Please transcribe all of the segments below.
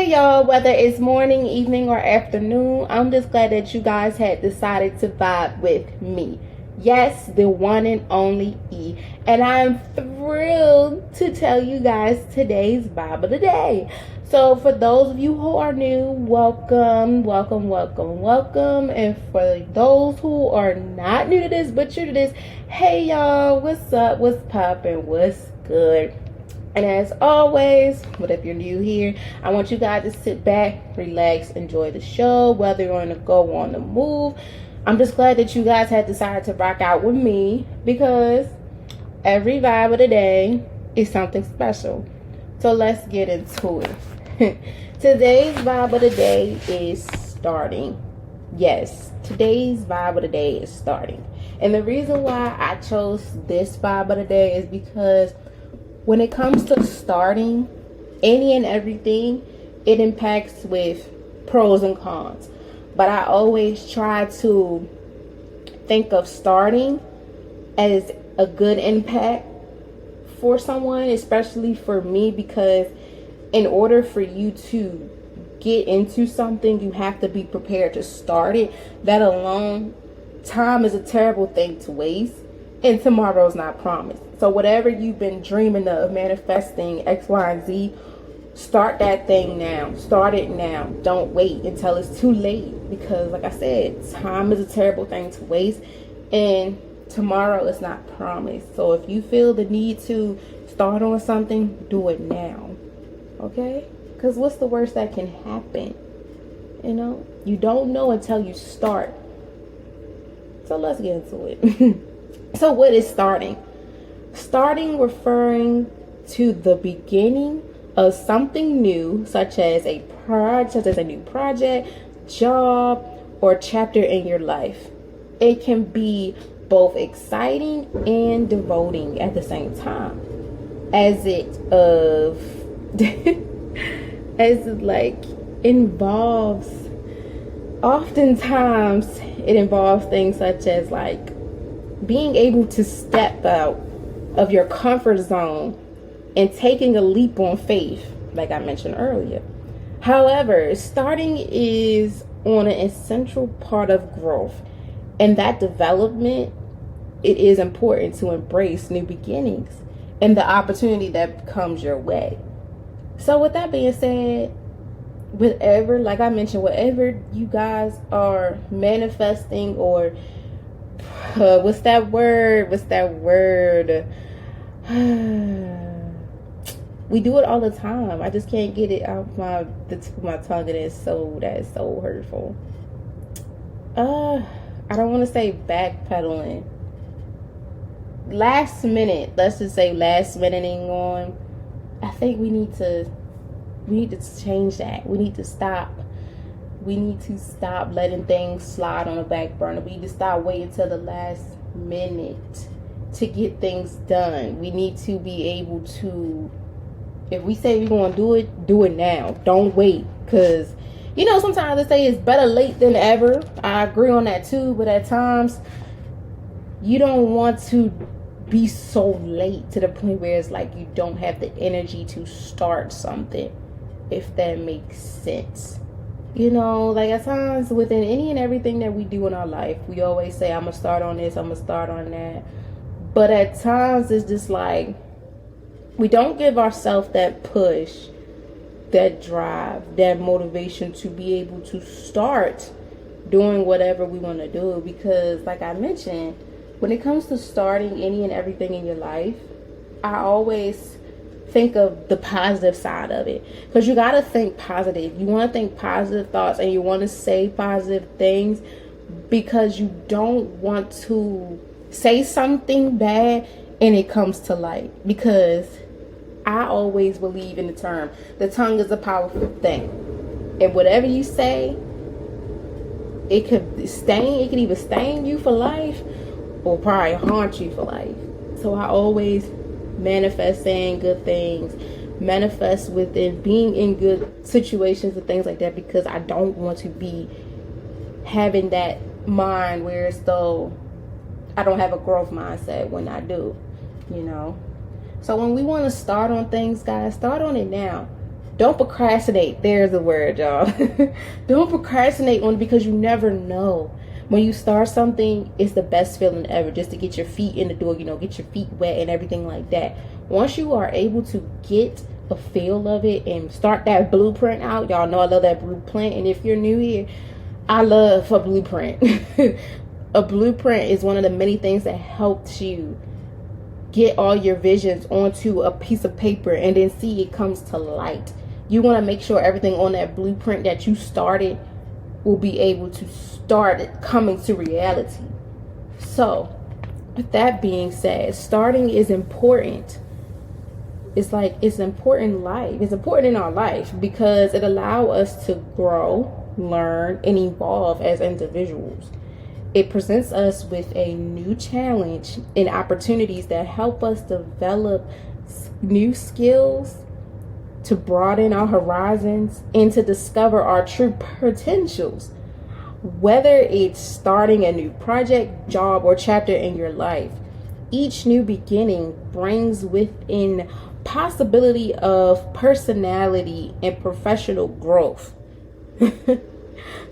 Hey y'all, whether it's morning, evening, or afternoon, I'm just glad that you guys had decided to vibe with me. Yes, the one and only E. And I'm thrilled to tell you guys today's vibe of the day. So for those of you who are new, welcome, welcome, welcome, welcome. And for those who are not new to this, but true to this, hey y'all, what's up, what's poppin', what's good? And as always, but if you're new here, I want you guys to sit back, relax, enjoy the show, whether you're on the go or on the move. I'm just glad that you guys had decided to rock out with me because every vibe of the day is something special. So let's get into it. Today's vibe of the day is starting. Yes, today's vibe of the day is starting. And the reason why I chose this vibe of the day is because when it comes to starting any and everything, it impacts with pros and cons. But I always try to think of starting as a good impact for someone, especially for me, because in order for you to get into something, you have to be prepared to start it. That alone, time is a terrible thing to waste, and tomorrow's not promised. So whatever you've been dreaming of, manifesting X, Y, and Z, start that thing now. Start it now. Don't wait until it's too late. Because like I said, time is a terrible thing to waste. And tomorrow is not promised. So if you feel the need to start on something, do it now. Okay? Because what's the worst that can happen? You know? You don't know until you start. So let's get into it. So what is starting? Starting referring to the beginning of something new, such as a new project, job, or chapter in your life. It can be both exciting and devoting at the same time, as it involves. Oftentimes, it involves things such as like being able to step out of your comfort zone and taking a leap on faith, like I mentioned earlier. However, starting is on an essential part of growth, and that development, it is important to embrace new beginnings and the opportunity that comes your way. So with that being said, whatever, like I mentioned, whatever you guys are manifesting or what's that word? We do it all the time. I just can't get it out the tip of my tongue, and that is so hurtful. I don't want to say backpedaling. Last minute, let's just say last minuting on. I think we need to change that. We need to stop. We need to stop letting things slide on the back burner. We need to stop waiting till the last minute to get things done. We need to be able to, if we say we're going to do it now. Don't wait. Because, sometimes they say it's better late than ever. I agree on that too. But at times, you don't want to be so late to the point where it's like you don't have the energy to start something. If that makes sense. Like at times within any and everything that we do in our life, we always say, I'm going to start on this, I'm going to start on that. But at times it's just like, we don't give ourselves that push, that drive, that motivation to be able to start doing whatever we want to do. Because like I mentioned, when it comes to starting any and everything in your life, I always think of the positive side of it, because you got to think positive. You want to think positive thoughts, and you want to say positive things, because you don't want to say something bad and it comes to light. Because I always believe in the tongue is a powerful thing, and whatever you say, it could either stain you for life or probably haunt you for life. So I always manifest saying good things, manifest within being in good situations and things like that, because I don't want to be having that mind where it's though I don't have a growth mindset when I do. So when we want to start on things, guys, start on it now. Don't procrastinate. There's the word, y'all. Don't procrastinate on it, because you never know. When you start something, it's the best feeling ever, just to get your feet in the door, get your feet wet and everything like that. Once you are able to get a feel of it and start that blueprint out, y'all know I love that blueprint. And if you're new here, I love a blueprint. A blueprint is one of the many things that helps you get all your visions onto a piece of paper and then see it comes to light. You want to make sure everything on that blueprint that you started will be able to start it coming to reality. So with that being said, starting is important. It's important in life. It's important in our life because it allows us to grow, learn, and evolve as individuals. It presents us with a new challenge and opportunities that help us develop new skills, to broaden our horizons, and to discover our true potentials. Whether it's starting a new project, job, or chapter in your life, each new beginning brings within possibility of personality and professional growth.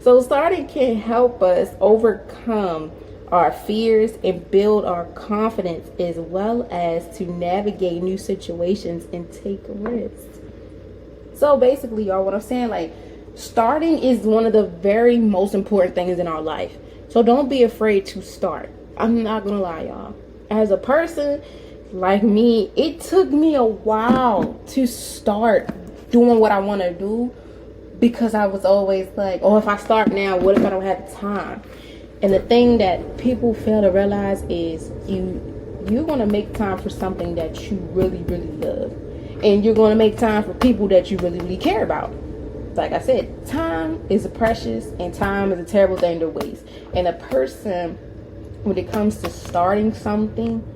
So starting can help us overcome our fears and build our confidence, as well as to navigate new situations and take risks. So basically, y'all, what I'm saying, starting is one of the very most important things in our life. So don't be afraid to start. I'm not gonna lie, y'all. As a person like me, it took me a while to start doing what I want to do, because I was always like, oh, if I start now, what if I don't have the time? And the thing that people fail to realize is you're going to make time for something that you really, really love. And you're going to make time for people that you really, really care about. Like I said, time is precious and time is a terrible thing to waste. And a person, when it comes to starting something,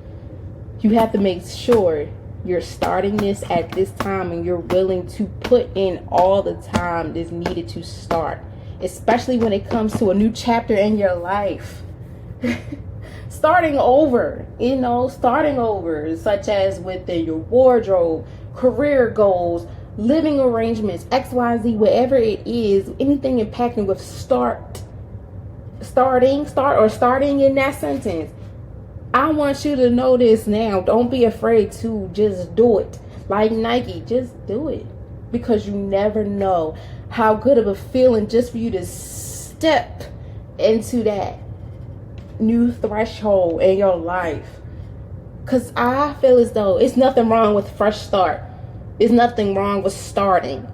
you have to make sure you're starting this at this time and you're willing to put in all the time that's needed to start, especially when it comes to a new chapter in your life. Starting over, such as within your wardrobe, career goals, living arrangements, XYZ, whatever it is, anything impacting with starting in that sentence. I want you to know this now. Don't be afraid to just do it. Like Nike, just do it. Because you never know how good of a feeling just for you to step into that new threshold in your life. Because I feel as though it's nothing wrong with fresh start. There's nothing wrong with starting.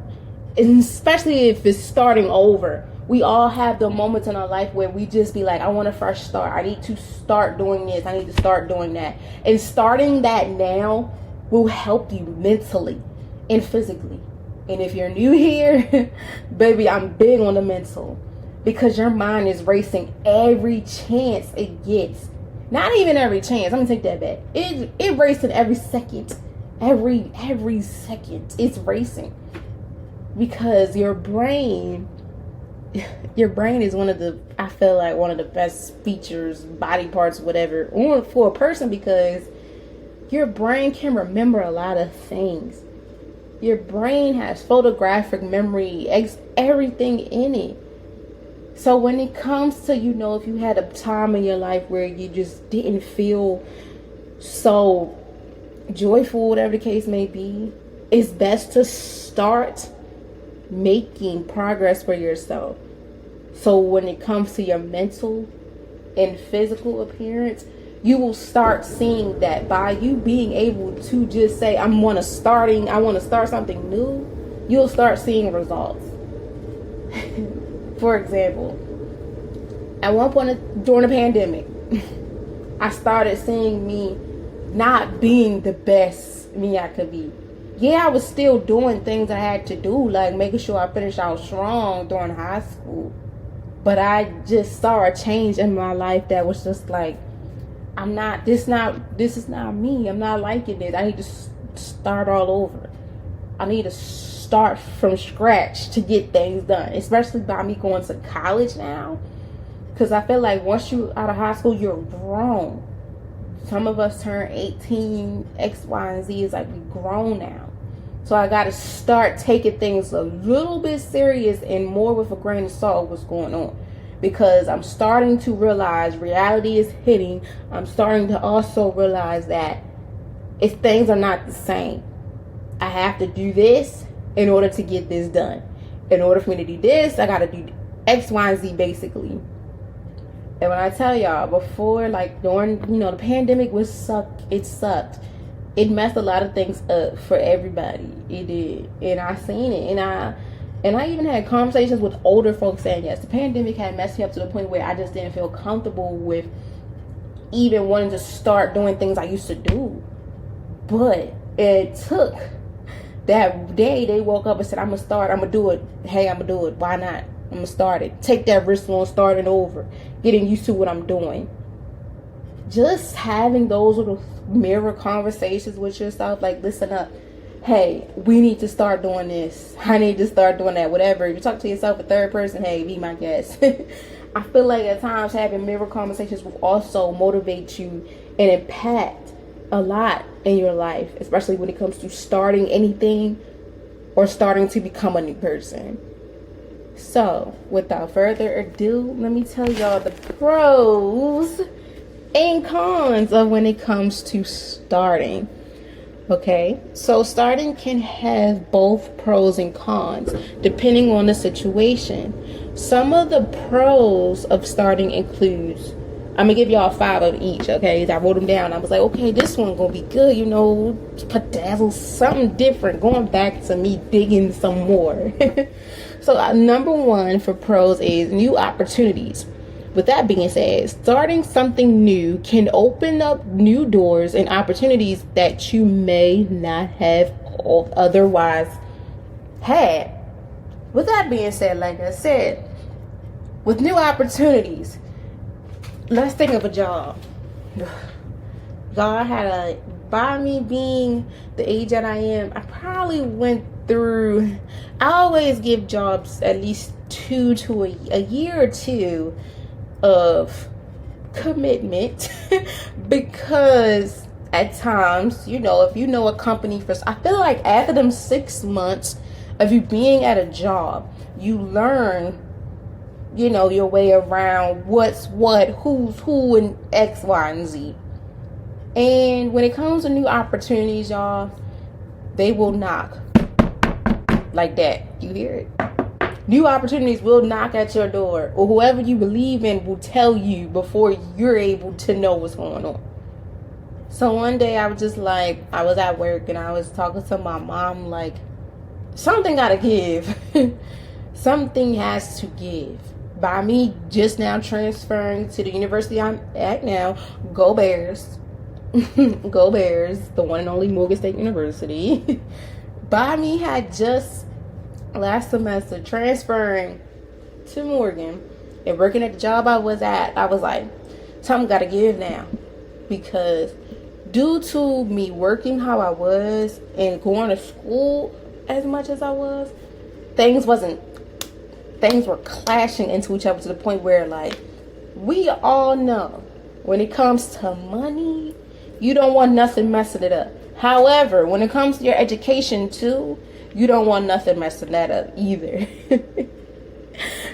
And especially if it's starting over. We all have the moments in our life where we just be like, I want a fresh start. I need to start doing this. I need to start doing that. And starting that now will help you mentally and physically. And if you're new here, baby, I'm big on the mental. Because your mind is racing every chance it gets. Not even every chance. Let me take that back. It racing every second. Every second. It's racing. Because your brain is I feel like one of the best features, body parts, whatever, for a person, because your brain can remember a lot of things. Your brain has photographic memory, everything in it. So when it comes to, if you had a time in your life where you just didn't feel so joyful, whatever the case may be, it's best to start making progress for yourself. So when it comes to your mental and physical appearance, you will start seeing that by you being able to just say, I want to start something new, you'll start seeing results. For example, at one point during the pandemic, I started seeing me not being the best me I could be. Yeah, I was still doing things I had to do, like making sure I finished out strong during high school. But I just saw a change in my life that was just like, this is not me. I'm not liking this. I need to start all over. I need to start from scratch to get things done, especially by me going to college now. Because I feel like once you out of high school, you're grown. Some of us turn 18, X, Y, and Z is like we grown now. So I got to start taking things a little bit serious and more with a grain of salt what's going on. Because I'm starting to realize reality is hitting. I'm starting to also realize that if things are not the same, I have to do this in order to get this done. In order for me to do this, I got to do X, Y, and Z basically. And when I tell y'all, before, like during, the pandemic it sucked. It messed a lot of things up for everybody. It did. And I seen it. And I even had conversations with older folks saying, yes, the pandemic had messed me up to the point where I just didn't feel comfortable with even wanting to start doing things I used to do. But it took that day they woke up and said, I'm going to do it. Hey, I'm going to do it. Why not? I'm going to start it. Take that risk on starting over. Getting used to what I'm doing. Just having those little mirror conversations with yourself, like, listen up. Hey, we need to start doing this. I need to start doing that. Whatever. If you talk to yourself in third person, hey, be my guest. I feel like at times having mirror conversations will also motivate you and impact a lot in your life, especially when it comes to starting anything or starting to become a new person. So, without further ado, let me tell y'all the pros and cons of when it comes to starting. Okay, so starting can have both pros and cons depending on the situation. Some of the pros of starting includes, I'm gonna give y'all 5 of each. Okay, I wrote them down. I was like, okay, this one gonna be good, bedazzle, something different, going back to me digging some more. So number 1 for pros is new opportunities. With that being said, starting something new can open up new doors and opportunities that you may not have otherwise had. With that being said, like I said, with new opportunities, let's think of a job. God by me being the age that I am, I probably went through, I always give jobs at least 2 to a year or 2 of commitment because at times, if you know a company first, I feel like after them 6 months of you being at a job, you learn, your way around what's what, who's who, and X, Y, and Z. And when it comes to new opportunities, y'all, they will knock like that. You hear it? New opportunities will knock at your door, or whoever you believe in will tell you before you're able to know what's going on. So one day I was just like, I was at work and I was talking to my mom like, something gotta give. Something has to give. By me just now transferring to the university I'm at now, go Bears. Go Bears, the one and only Morgan State University. By me had just last semester transferring to Morgan and working at the job I was at, I was like, something gotta give now. Because due to me working how I was and going to school as much as I was, things were clashing into each other to the point where, like, we all know when it comes to money, you don't want nothing messing it up. However, when it comes to your education too, you don't want nothing messing that up either.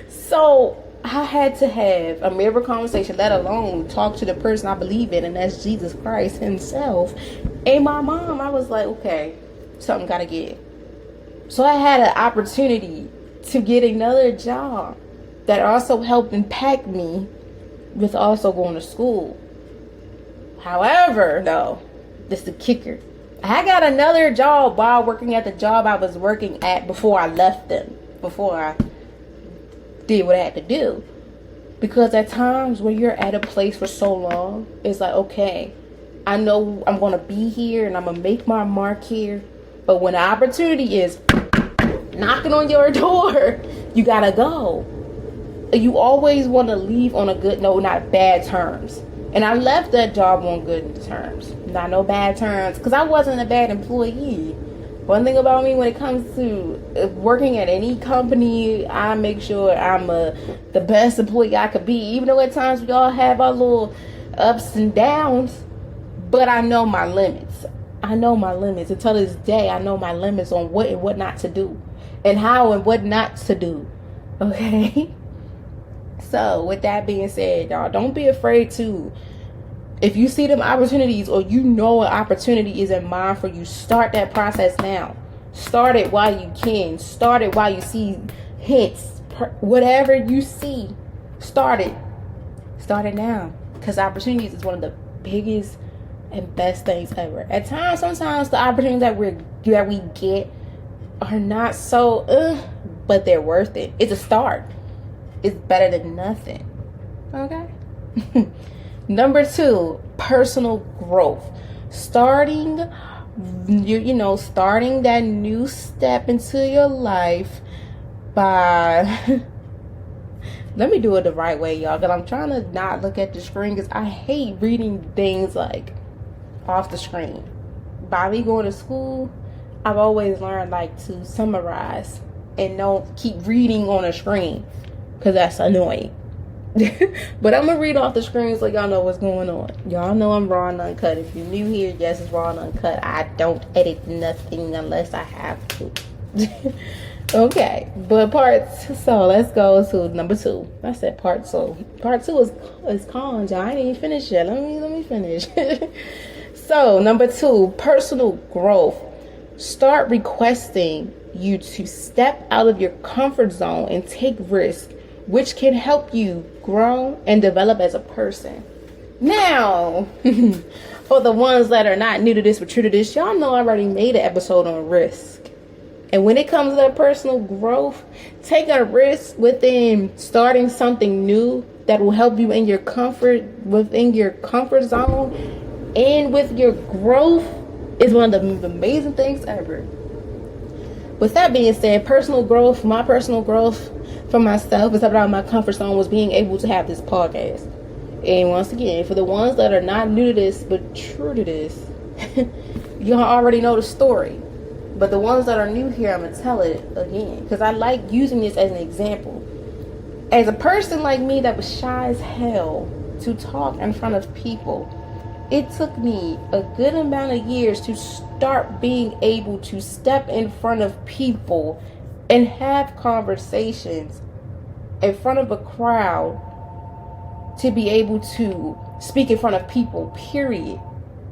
So I had to have a mirror conversation, let alone talk to the person I believe in, and that's Jesus Christ himself. And my mom, I was like, okay, something gotta give. So I had an opportunity to get another job that also helped impact me with also going to school. However, though, this is the kicker. I got another job while working at the job I was working at before I left them, before I did what I had to do. Because at times when you're at a place for so long, it's like, okay, I know I'm going to be here and I'm going to make my mark here. But when the opportunity is knocking on your door, you got to go. You always want to leave on a good note, not bad terms. And I left that job on good terms, not no bad terms, because I wasn't a bad employee. One thing about me when it comes to working at any company, I make sure I'm the best employee I could be, even though at times we all have our little ups and downs, but I know my limits. I know my limits. Until this day, I know my limits on what and what not to do, and how and what not to do. Okay? So, with that being said, y'all, don't be afraid to, if you see them opportunities or you know an opportunity is in mind for you, start that process now. Start it while you can. Start it while you see hints. Whatever you see, start it. Start it now. Because opportunities is one of the biggest and best things ever. At times, sometimes the opportunities that we get are not so, but they're worth it. It's a start. It's better than nothing. Okay? Number 2, personal growth. Starting that new step into your life by let me do it the right way, y'all, because I'm trying to not look at the screen, because I hate reading things like off the screen. By me going to school, I've always learned like to summarize and don't keep reading on a screen, because that's annoying. But I'm gonna read off the screen so y'all know what's going on. Y'all know I'm raw and uncut. If you're new here, yes, it's raw and uncut. I don't edit nothing unless I have to. Okay, but so let's go to number 2. I said part 2. Part 2 is cons, y'all. I ain't even finished yet. Let me finish. So number 2, personal growth. Start requesting you to step out of your comfort zone and take risks, which can help you grow and develop as a person. Now, for the ones that are not new to this but true to this, y'all know I already made an episode on risk. And when it comes to that personal growth, take a risk within starting something new that will help you within your comfort zone and with your growth is one of the amazing things ever. With that being said, personal growth, my personal growth for myself, is out of my comfort zone, was being able to have this podcast. And once again, for the ones that are not new to this but true to this, y'all already know the story. But the ones that are new here, I'm going to tell it again, because I like using this as an example. As a person like me that was shy as hell to talk in front of people, it took me a good amount of years to start being able to step in front of people and have conversations in front of a crowd, to be able to speak in front of people, period.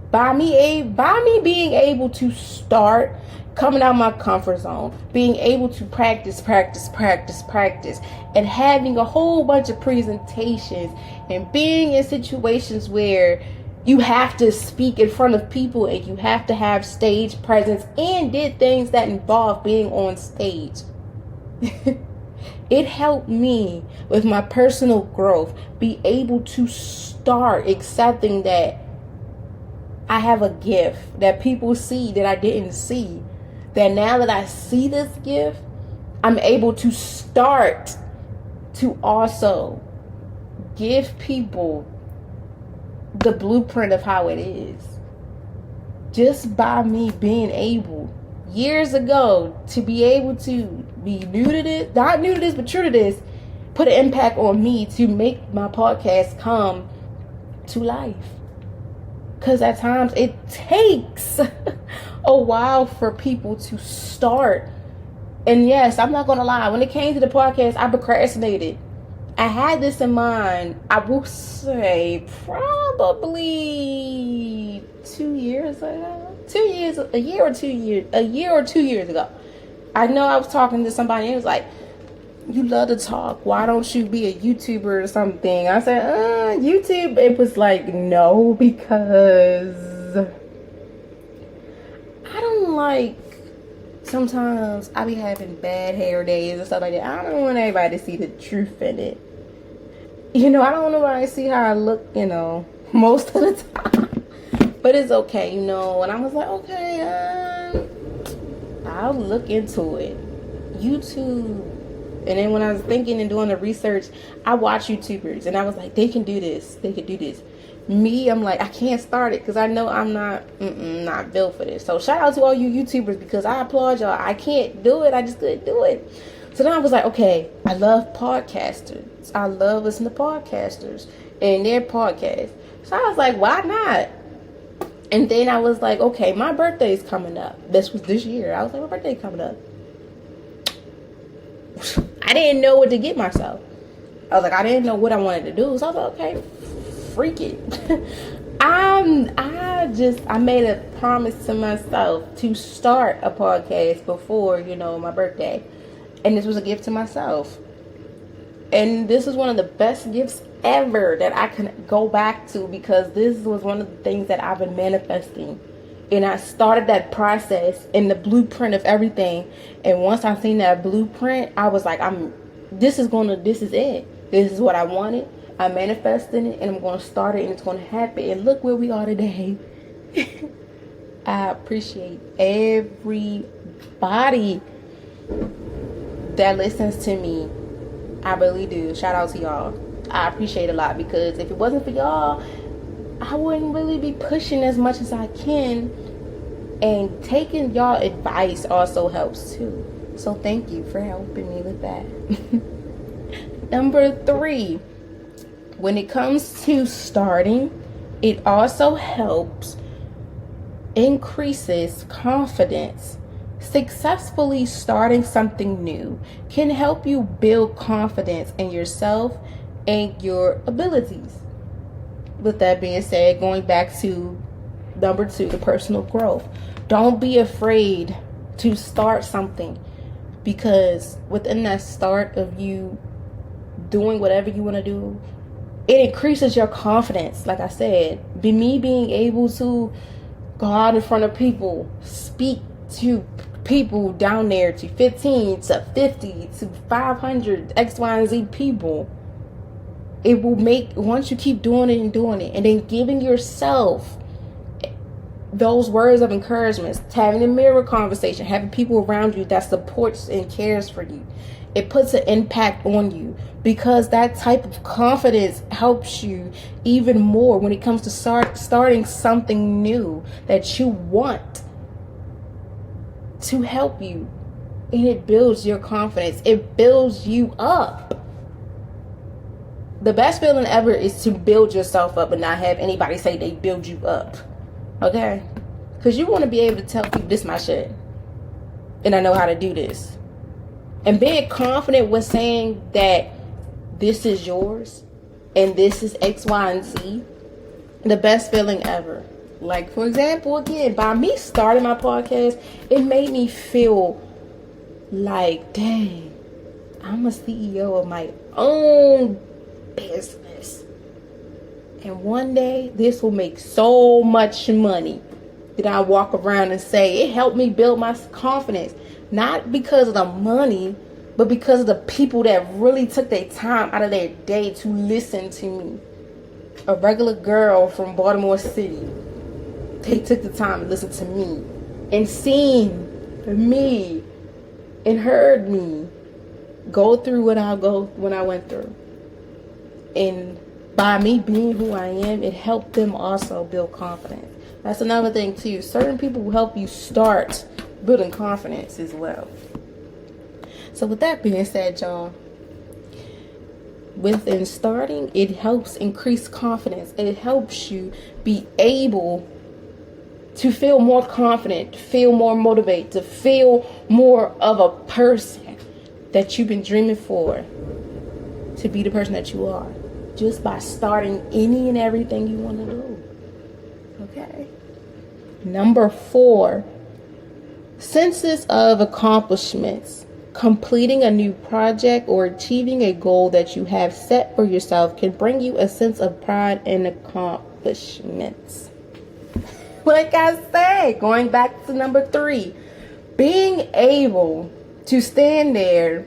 By me being able to start coming out of my comfort zone, being able to practice, and having a whole bunch of presentations, and being in situations where you have to speak in front of people and you have to have stage presence, and did things that involve being on stage. It helped me with my personal growth be able to start accepting that I have a gift that people see that I didn't see. That now that I see this gift, I'm able to start to also give people the blueprint of how it is. Just by me being able, years ago, to be able to be new to this, not new to this, but true to this, put an impact on me to make my podcast come to life. Because at times it takes a while for people to start. And yes, I'm not going to lie. When it came to the podcast, I procrastinated. I had this in mind, I will say, probably 2 years ago. A year or 2 years ago. I know I was talking to somebody and it was like, you love to talk. Why don't you be a YouTuber or something? I said, YouTube. It was like, no, because I don't like, sometimes I be having bad hair days and stuff like that. I don't want everybody to see the truth in it. I don't want nobody to see how I look, most of the time. But it's okay, And I was like, okay, I'll look into it. YouTube. And then when I was thinking and doing the research, I watch YouTubers and I was like, they can do this. Me, I'm like, I can't start it because I know I'm not built for this. So shout out to all you YouTubers, because I applaud y'all. I can't do it. I just couldn't do it. So then I was like, okay, I love podcasters. I love listening to podcasters and their podcasts. So I was like, why not? And then I was like, okay, my birthday's coming up. This was this year. I was like, my birthday's coming up. I didn't know what to get myself. I was like, I didn't know what I wanted to do. So I was like, okay, freak it. I made a promise to myself to start a podcast before, my birthday. And this was a gift to myself. And this is one of the best gifts ever that I can go back to, because this was one of the things that I've been manifesting. And I started that process in the blueprint of everything. And once I seen that blueprint, I was like, this is it. This is what I wanted. I'm manifesting it, and I'm going to start it, and it's going to happen. And look where we are today. I appreciate everybody that listens to me. I really do. Shout out to y'all. I appreciate it a lot, because if it wasn't for y'all, I wouldn't really be pushing as much as I can. And taking y'all advice also helps too. So thank you for helping me with that. Number 3, when it comes to starting, it also helps increases confidence. Successfully starting something new can help you build confidence in yourself and your abilities. With that being said, going back to number 2, the personal growth. Don't be afraid to start something, because within that start of you doing whatever you want to do, it increases your confidence. Like I said, me being able to go out in front of people, speak to people down there, to 15 to 50 to 500 X, Y, and Z people. It will make, once you keep doing it and then giving yourself those words of encouragement, having a mirror conversation, having people around you that supports and cares for you, it puts an impact on you, because that type of confidence helps you even more when it comes to starting something new that you want to help you. And it builds your confidence. It builds you up. The best feeling ever is to build yourself up and not have anybody say they build you up. Okay? Because you want to be able to tell people, this is my shit, and I know how to do this. And being confident with saying that this is yours and this is X, Y, and Z, the best feeling ever. Like, for example, again, by me starting my podcast, it made me feel like, dang, I'm a CEO of my own business. And one day, this will make so much money that I walk around and say, it helped me build my confidence. Not because of the money, but because of the people that really took their time out of their day to listen to me. A regular girl from Baltimore City. They took the time to listen to me and seen me and heard me go through what I went through. And by me being who I am, it helped them also build confidence. That's another thing too. Certain people will help you start building confidence as well. So with that being said, y'all, within starting, it helps increase confidence. It helps you be able to feel more confident, feel more motivated, to feel more of a person that you've been dreaming for, to be the person that you are, just by starting any and everything you want to do. Okay. Number 4, senses of accomplishments. Completing a new project or achieving a goal that you have set for yourself can bring you a sense of pride and accomplishments. Like I said, going back to number 3, being able to stand there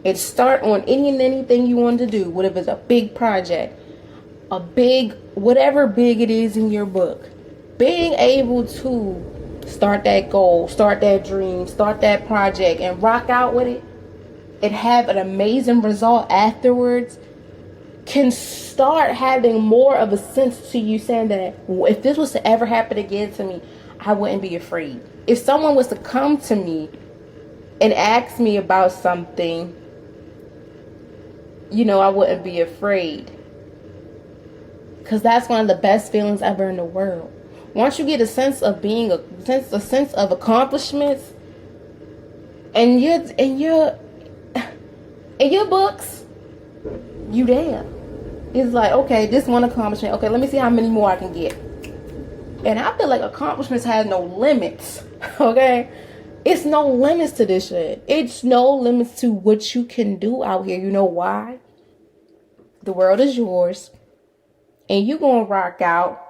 and start on any and anything you want to do, whatever it's a big project, whatever big it is in your book, being able to start that goal, start that dream, start that project, and rock out with it and have an amazing result afterwards, can start having more of a sense to you, saying that if this was to ever happen again to me, I wouldn't be afraid. If someone was to come to me and ask me about something, I wouldn't be afraid. because that's one of the best feelings ever in the world. Once you get a sense of being a sense of accomplishments, and in your books, you there. It's like, okay, this one accomplishment. Okay, let me see how many more I can get. And I feel like accomplishments have no limits. Okay, it's no limits to this shit. It's no limits to what you can do out here. You know why? The world is yours, and you're gonna rock out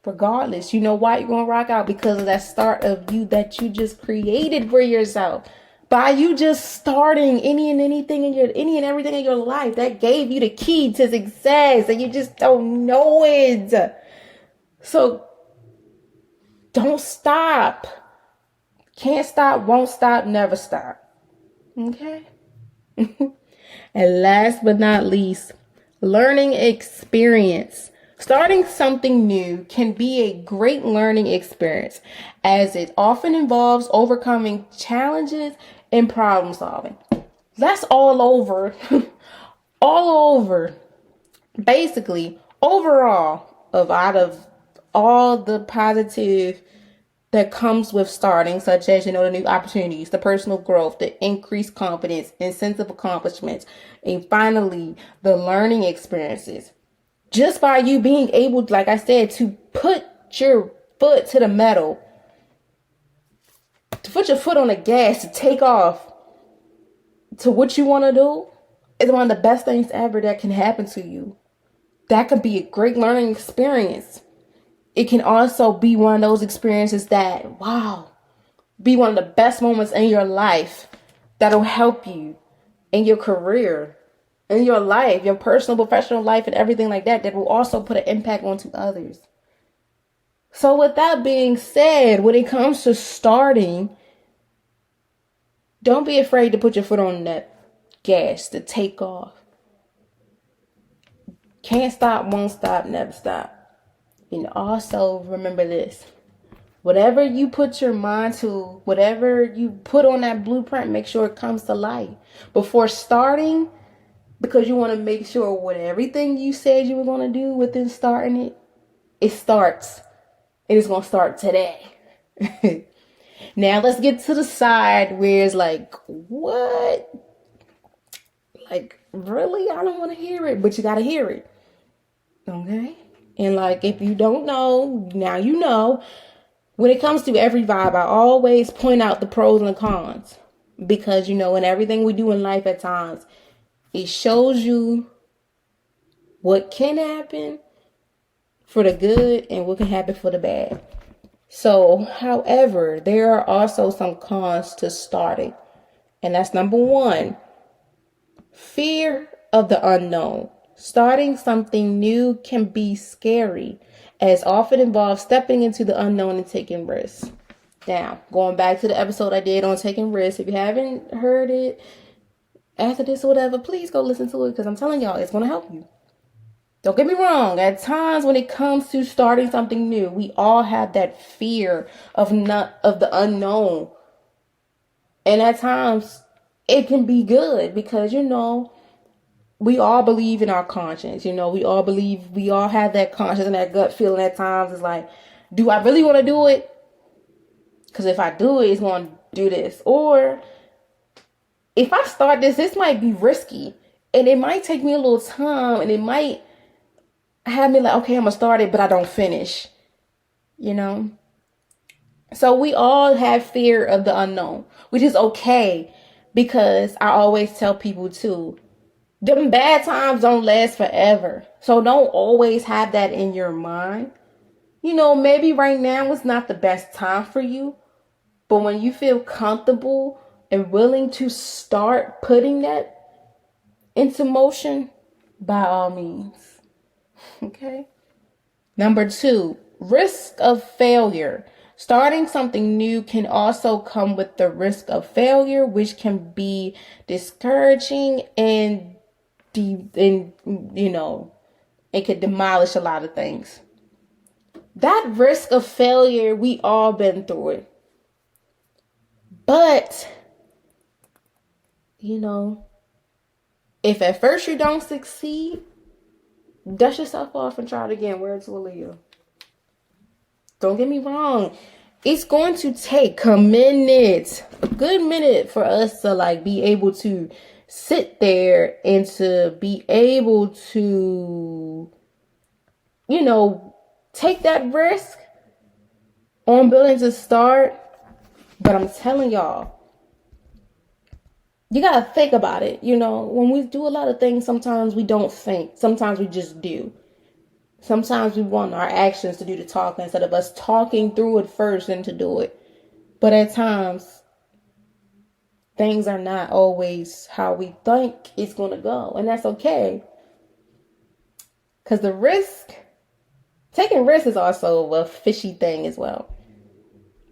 regardless. You know why you're gonna rock out? Because of that start of you that you just created for yourself. By you just starting any and everything in your life, that gave you the key to success, and you just don't know it. So don't stop. Can't stop, won't stop, never stop. Okay? And last but not least, learning experience. Starting something new can be a great learning experience, as it often involves overcoming challenges and problem solving. That's all over. All over. Basically, overall, out of all the positive that comes with starting, such as, the new opportunities, the personal growth, the increased confidence and sense of accomplishments, and finally, the learning experiences. Just by you being able, like I said, to put your foot to the metal, to put your foot on the gas, to take off to what you want to do, is one of the best things ever that can happen to you. That could be a great learning experience. It can also be one of those experiences that, be one of the best moments in your life that'll help you in your career, in your life, your personal, professional life, and everything like that, that will also put an impact onto others. So with that being said, when it comes to starting, don't be afraid to put your foot on that gas, to take off. Can't stop, won't stop, never stop. And also remember this. Whatever you put your mind to, whatever you put on that blueprint, make sure it comes to life. Before starting, because you want to make sure what everything you said you were going to do within starting it, it starts. And it's going to start today. Now let's get to the side where it's like, what? Like, really? I don't want to hear it, but you got to hear it. Okay? And like, if you don't know, now you know. When it comes to every vibe, I always point out the pros and the cons. Because, in everything we do in life at times, it shows you what can happen for the good and what can happen for the bad. So, however, there are also some cons to starting. And that's number one, fear of the unknown. Starting something new can be scary, as often involves stepping into the unknown and taking risks. Now, going back to the episode I did on taking risks, if you haven't heard it after this or whatever, please go listen to it, because I'm telling y'all, it's going to help you. Don't get me wrong. At times when it comes to starting something new, we all have that fear of the unknown. And at times it can be good because, we all believe in our conscience. We all have that conscience and that gut feeling at times. It's like, do I really want to do it? Because if I do it, it's going to do this. Or if I start this might be risky. And it might take me a little time. And it might have me like, okay, I'm going to start it, but I don't finish. So we all have fear of the unknown, which is okay. Because I always tell people too, them bad times don't last forever. So don't always have that in your mind. Maybe right now is not the best time for you. But when you feel comfortable and willing to start putting that into motion, by all means. Okay. Number two, risk of failure. Starting something new can also come with the risk of failure, which can be discouraging and it could demolish a lot of things. That risk of failure, we all been through it. But, if at first you don't succeed, Dust yourself off and try it again. Words will Leo. Don't get me wrong. It's going to take a minute, a good minute for us to like be able to sit there and to be able to, you know, take that risk on building to start. But I'm telling y'all, you gotta think about it. You know, when we do a lot of things, sometimes we don't think. Sometimes we just do. Sometimes we want our actions to do the talking instead of us talking through it first and to do it. But at times, things are not always how we think it's going to go. And that's okay. Because taking risks is also a fishy thing as well.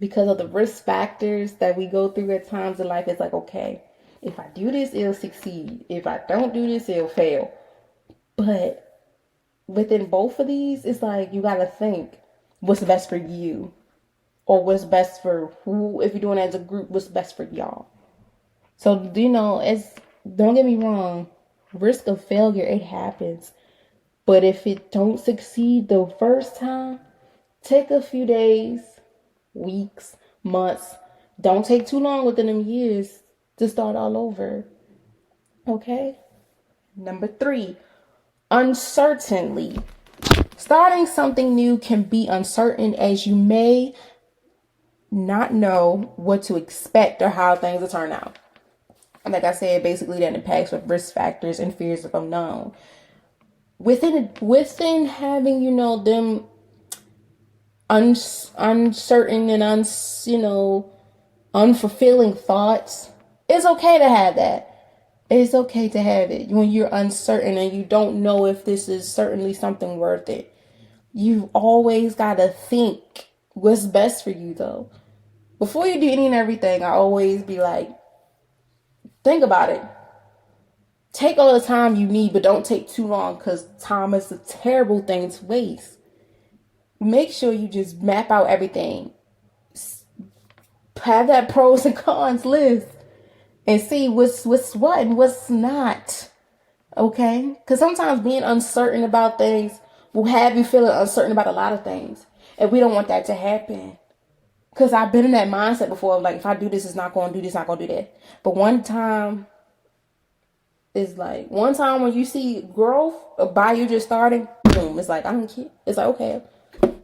Because of the risk factors that we go through at times in life, it's like, okay, if I do this, it'll succeed. If I don't do this, it'll fail. But within both of these, it's like you gotta think what's best for you, or what's best for who. If you're doing it as a group, what's best for y'all. So you know, don't get me wrong, risk of failure, it happens. But if it don't succeed the first time, take a few days, weeks, months. Don't take too long within them years to start all over. Okay. Number 3. Uncertainly. Starting something new can be uncertain, as you may not know what to expect or how things will turn out. And like I said, basically that impacts with risk factors and fears of unknown. Within having, you know, them uncertain and unfulfilling thoughts, it's okay to have that. It's okay to have it when you're uncertain and you don't know if this is certainly something worth it. You always got to think what's best for you, though. Before you do any and everything, I always be like, think about it. Take all the time you need, but don't take too long, because time is a terrible thing to waste. Make sure you just map out everything. Have that pros and cons list. And see what's what and what's not. Okay? Because sometimes being uncertain about things will have you feeling uncertain about a lot of things. And we don't want that to happen. Because I've been in that mindset before. Like, if I do this, it's not going to do this, not going to do that. But one time when you see growth by you just starting, boom. It's like, I don't care. It's like, okay,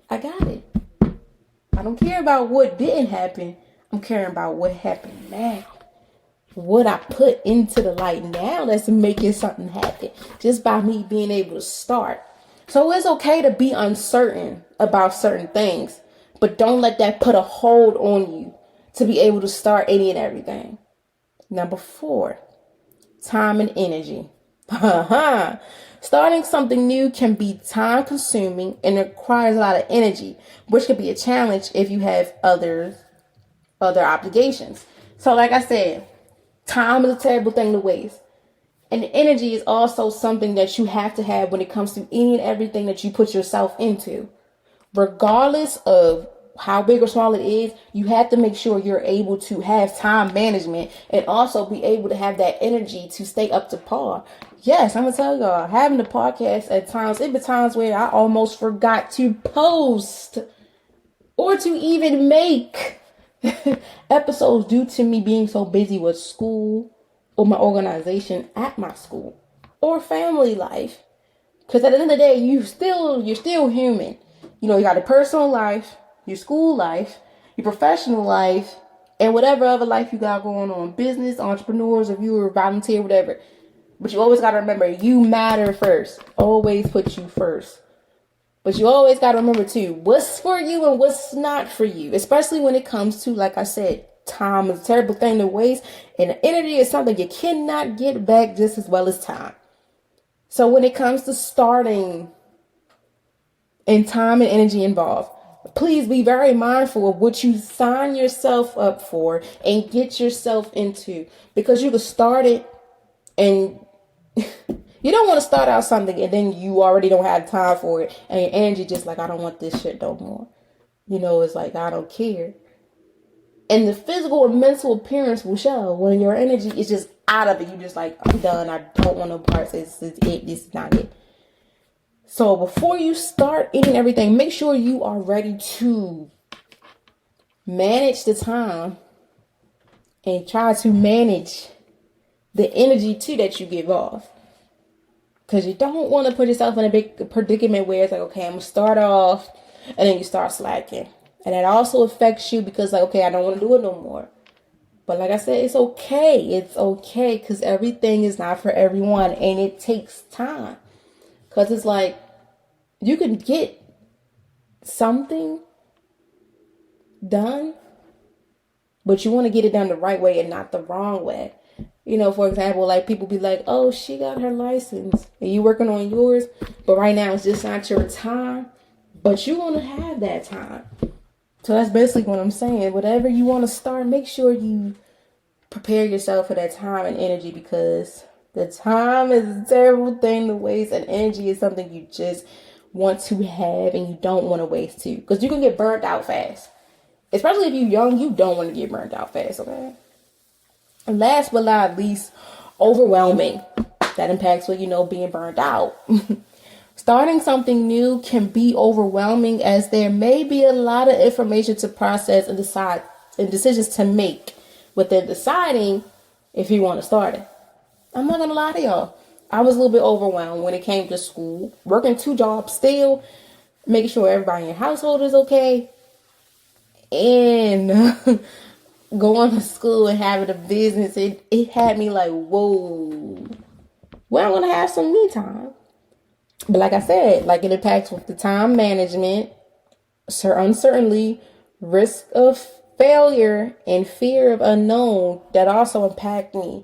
I got it. I don't care about what didn't happen. I'm caring about what happened now. What I put into the light now that's making something happen just by me being able to start. So it's okay to be uncertain about certain things, but don't let that put a hold on you to be able to start any and everything. Number 4, time and energy. Starting something new can be time consuming and requires a lot of energy, which could be a challenge if you have other obligations. So like I said, time is a terrible thing to waste. And energy is also something that you have to have when it comes to any and everything that you put yourself into. Regardless of how big or small it is, you have to make sure you're able to have time management and also be able to have that energy to stay up to par. Yes, I'm going to tell y'all, having the podcast at times, it be times where I almost forgot to post or to even make episodes due to me being so busy with school or my organization at my school or family life. Because at the end of the day, you're still human. You know, you got a personal life, your school life, your professional life, and whatever other life you got going on. Business, entrepreneurs, if you're a volunteer, whatever. But you always got to remember, you matter first. Always put you first. But you always got to remember, too, what's for you and what's not for you. Especially when it comes to, like I said, time is a terrible thing to waste. And energy is something you cannot get back just as well as time. So when it comes to starting and time and energy involved, please be very mindful of what you sign yourself up for and get yourself into. Because you can start it and you don't want to start out something and then you already don't have time for it. And your energy just like, I don't want this shit no more. You know, it's like, I don't care. And the physical and mental appearance will show when your energy is just out of it. You just like, I'm done. I don't want no parts. This is not it. So before you start eating everything, make sure you are ready to manage the time and try to manage the energy too that you give off. Because you don't want to put yourself in a big predicament where it's like, okay, I'm going to start off and then you start slacking. And that also affects you because like, okay, I don't want to do it no more. But like I said, it's okay. It's okay because everything is not for everyone and it takes time. Because it's like you can get something done, but you want to get it done the right way and not the wrong way. You know, for example, like people be like, oh, she got her license and you working on yours, but right now it's just not your time, but you want to have that time. So that's basically what I'm saying. Whatever you want to start, make sure you prepare yourself for that time and energy, because the time is a terrible thing to waste, and energy is something you just want to have and you don't want to waste too, because you can get burnt out fast. Especially if you're young, you don't want to get burnt out fast, okay? And last but not least, overwhelming. That impacts what, being burned out. Starting something new can be overwhelming as there may be a lot of information to process and decide and decisions to make within deciding if you want to start it. I'm not going to lie to y'all. I was a little bit overwhelmed when it came to school, working 2 jobs still, making sure everybody in your household is okay, and going to school and having a business. It had me like, whoa, well, I'm going to have some me time. But like I said, like it impacts with the time management, uncertainty, risk of failure, and fear of unknown that also impact me.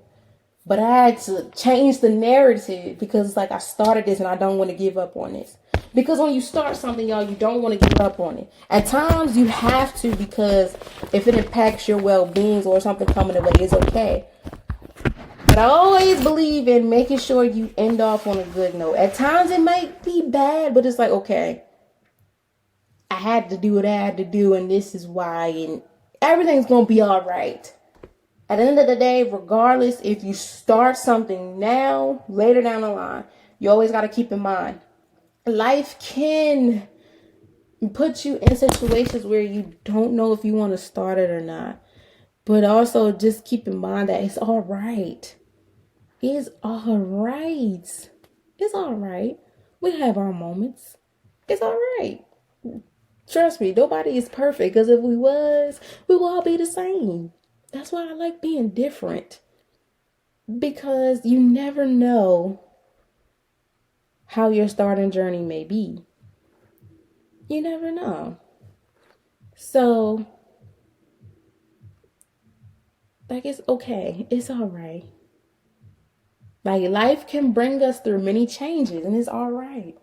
But I had to change the narrative because it's like I started this and I don't want to give up on this. Because when you start something, y'all, you don't want to give up on it. At times you have to, because if it impacts your well-being or something coming away, it's okay. But I always believe in making sure you end off on a good note. At times it might be bad, but it's like, okay, I had to do what I had to do, and this is why, and everything's going to be all right. At the end of the day, regardless if you start something now, later down the line, you always got to keep in mind, life can put you in situations where you don't know if you want to start it or not. But also just keep in mind that it's all right. It's all right. It's all right. We have our moments. It's all right. Trust me, nobody is perfect, because if we was, we would all be the same. That's why I like being different, because you never know how your starting journey may be. You never know. So, like, it's okay. It's all right. Like, life can bring us through many changes, and it's all right.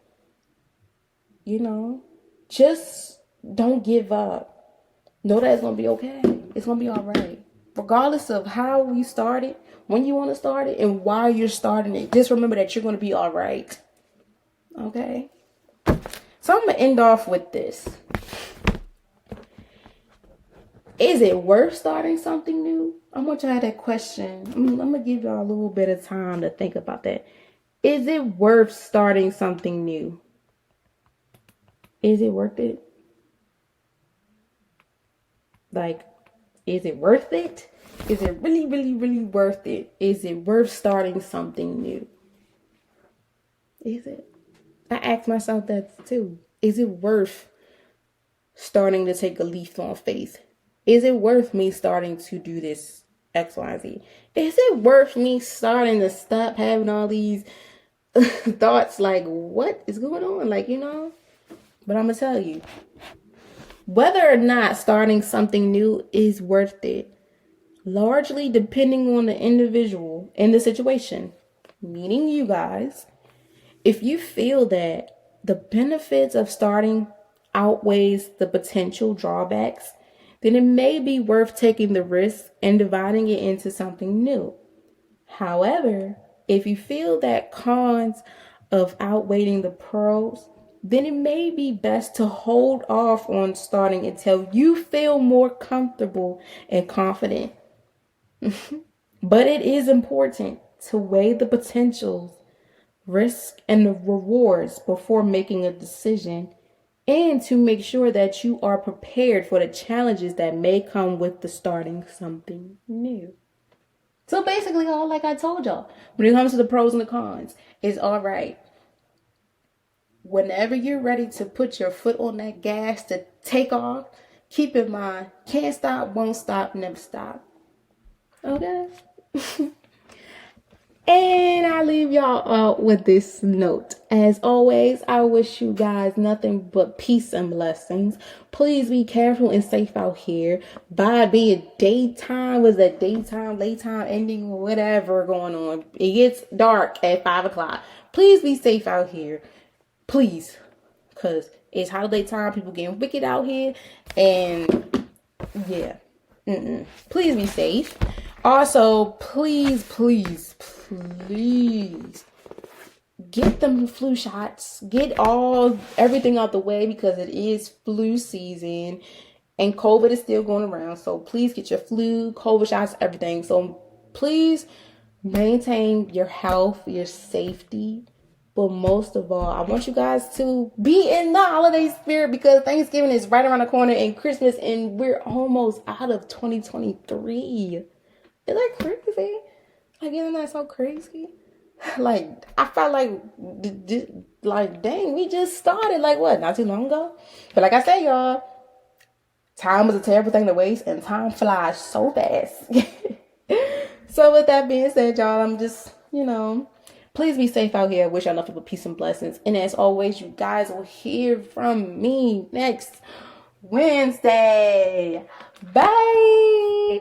Just don't give up. Know that it's going to be okay. It's going to be all right. Regardless of how you started, when you want to start it, and why you're starting it, just remember that you're going to be all right. Okay? So I'm going to end off with this. Is it worth starting something new? I want you to have that question. I'm going to give y'all a little bit of time to think about that. Is it worth starting something new? Is it worth it? Like, is it worth it? Is it really, really, really worth it? Is it worth starting something new? Is it? I ask myself that too. Is it worth starting to take a leap on faith? Is it worth me starting to do this X, Y, Z? Is it worth me starting to stop having all these thoughts like, what is going on? But I'm going to tell you, whether or not starting something new is worth it, largely depending on the individual and the situation, meaning you guys. If you feel that the benefits of starting outweighs the potential drawbacks, then it may be worth taking the risk and dividing it into something new. However, if you feel that cons of outweighing the pros, then it may be best to hold off on starting until you feel more comfortable and confident. But it is important to weigh the potentials risk, and the rewards before making a decision, and to make sure that you are prepared for the challenges that may come with the starting something new. So basically, all like I told y'all, when it comes to the pros and the cons, it's all right. Whenever you're ready to put your foot on that gas to take off, keep in mind, can't stop, won't stop, never stop. Okay? And I leave y'all out with this note. As always, I wish you guys nothing but peace and blessings. Please be careful and safe out here. By being daytime, was that daytime, daytime ending, whatever going on. It gets dark at 5 o'clock. Please be safe out here. Please. Because it's holiday time. People getting wicked out here. And yeah. Please be safe. Also, please get them flu shots. Get everything out the way because it is flu season and COVID is still going around. So please get your flu, COVID shots, everything. So please maintain your health, your safety. But most of all, I want you guys to be in the holiday spirit because Thanksgiving is right around the corner and Christmas, and we're almost out of 2023. Is that crazy? Like, isn't that so crazy? Like, I felt like, dang, we just started, like, what, not too long ago? But like I said, y'all, time is a terrible thing to waste, and time flies so fast. So with that being said, y'all, I'm just, please be safe out here. I wish y'all nothing but peace and blessings. And as always, you guys will hear from me next Wednesday. Bye.